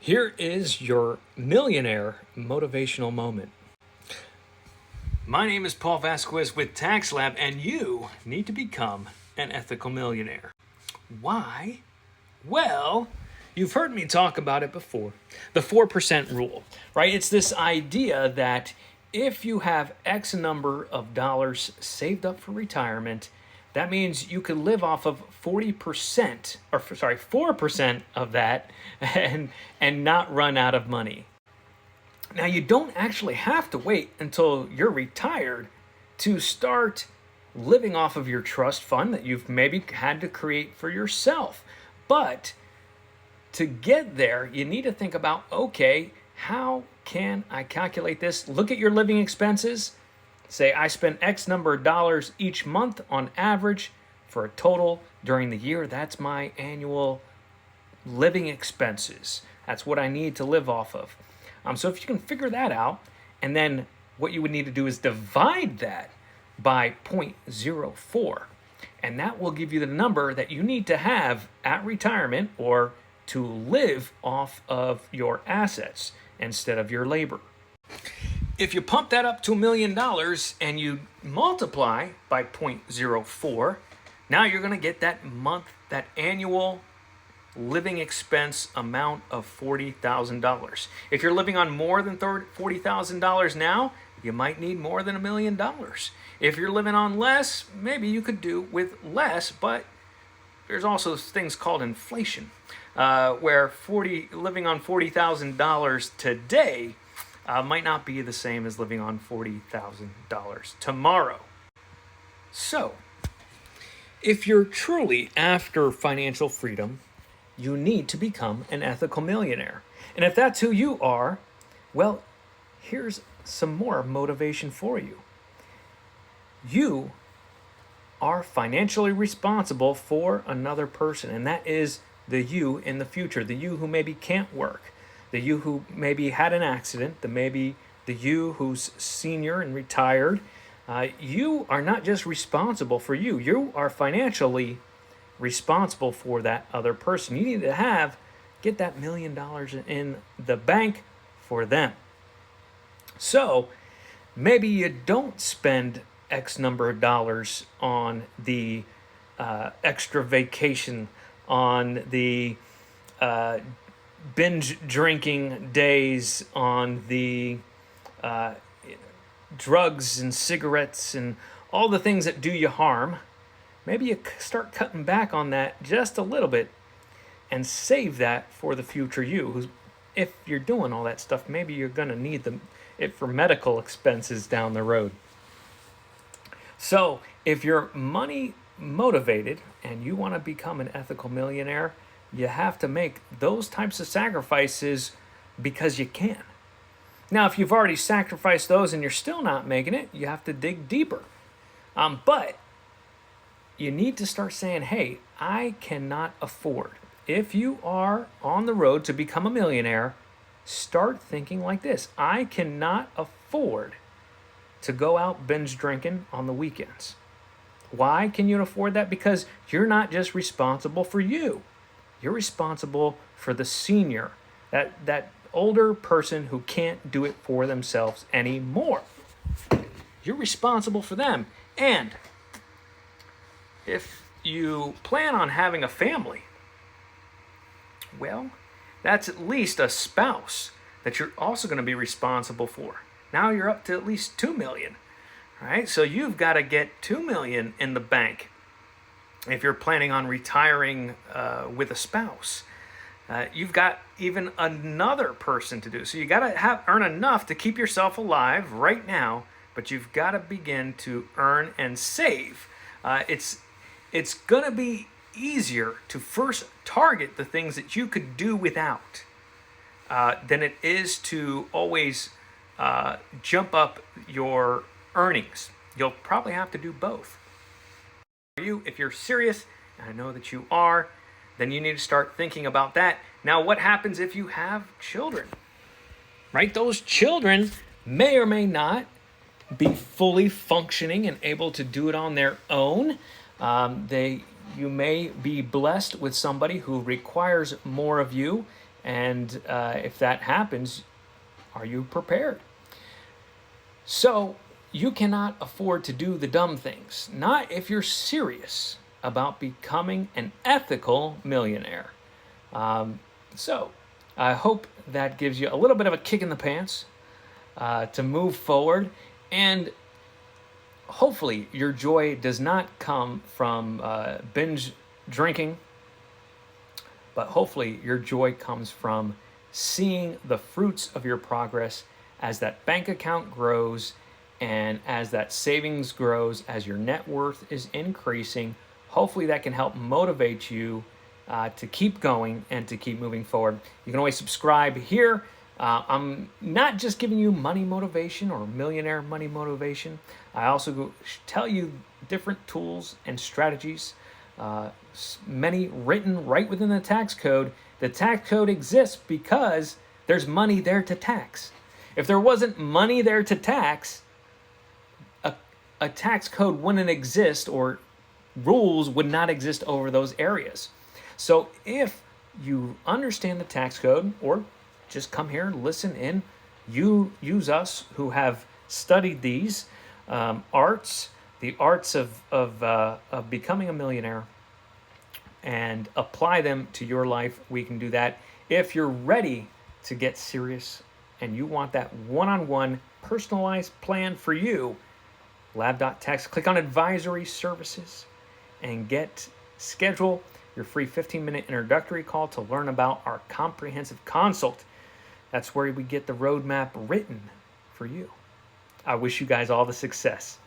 Here is your Millionaire Motivational Moment. My name is Paul Vazquez with Tax Lab, and you need to become an ethical millionaire. Why? Well, you've heard me talk about it before. The 4% rule, right? It's this idea that if you have X number of dollars saved up for retirement, that means you could live off of 4% of that and not run out of money. Now, you don't actually have to wait until you're retired to start living off of your trust fund that you've maybe had to create for yourself. But to get there, you need to think about, okay, how can I calculate this? Look at your living expenses. Say I spend X number of dollars each month on average for a total during the year. That's my annual living expenses. That's what I need to live off of. So if you can figure that out, and then what you would need to do is divide that by 0.04, and that will give you the number that you need to have at retirement or to live off of your assets instead of your labor. If you pump that up to $1 million and you multiply by 0.04, now you're going to get that annual living expense amount of $40,000. If you're living on more than $40,000 now, you might need more than $1 million. If you're living on less, maybe you could do with less, but there's also things called inflation, where living on $40,000 today might not be the same as living on $40,000 tomorrow. So, if you're truly after financial freedom, you need to become an ethical millionaire. And if that's who you are, well, here's some more motivation for you. You are financially responsible for another person, and that is the you in the future, the you who maybe can't work, the you who maybe had an accident, the you who's senior and retired. You are not just responsible for you. You are financially responsible for that other person. You need to get that $1 million in the bank for them. So maybe you don't spend X number of dollars on the extra vacation, on the binge drinking days, on the drugs and cigarettes and all the things that do you harm. Maybe you start cutting back on that just a little bit and save that for the future you. If you're doing all that stuff, maybe you're going to need it for medical expenses down the road. So if you're money motivated and you want to become an ethical millionaire, you have to make those types of sacrifices because you can. Now, if you've already sacrificed those and you're still not making it, you have to dig deeper. But you need to start saying, hey, I cannot afford. If you are on the road to become a millionaire, start thinking like this. I cannot afford to go out binge drinking on the weekends. Why can you afford that? Because you're not just responsible for you. You're responsible for the senior, that older person who can't do it for themselves anymore. You're responsible for them. And if you plan on having a family, well, that's at least a spouse that you're also going to be responsible for. Now you're up to at least $2 million, right? So you've got to get $2 million in the bank if you're planning on retiring with a spouse. You've got even another person to do. So you got to earn enough to keep yourself alive right now, but you've got to begin to earn and save. It's going to be easier to first target the things that you could do without than it is to always jump up your earnings. You'll probably have to do both. If you're serious, and I know that you are, then you need to start thinking about that. Now, what happens if you have children? Right? Those children may or may not be fully functioning and able to do it on their own. You may be blessed with somebody who requires more of you And if that happens, are you prepared? So you cannot afford to do the dumb things, not if you're serious about becoming an ethical millionaire. So I hope that gives you a little bit of a kick in the pants to move forward. And hopefully your joy does not come from binge drinking, but hopefully your joy comes from seeing the fruits of your progress as that bank account grows and as that savings grows, as your net worth is increasing. Hopefully that can help motivate you to keep going and to keep moving forward. You can always subscribe here. I'm not just giving you money motivation or millionaire money motivation. I also tell you different tools and strategies, many written right within the tax code. The tax code exists because there's money there to tax. If there wasn't money there to tax, a tax code wouldn't exist, or rules would not exist over those areas. So if you understand the tax code, or just come here and listen in, you use us who have studied these arts, the arts of becoming a millionaire, and apply them to your life. We can do that. If you're ready to get serious and you want that one-on-one personalized plan for you, lab.tax, click on advisory services and schedule your free 15-minute introductory call to learn about our comprehensive consult. That's where we get the roadmap written for you. I wish you guys all the success.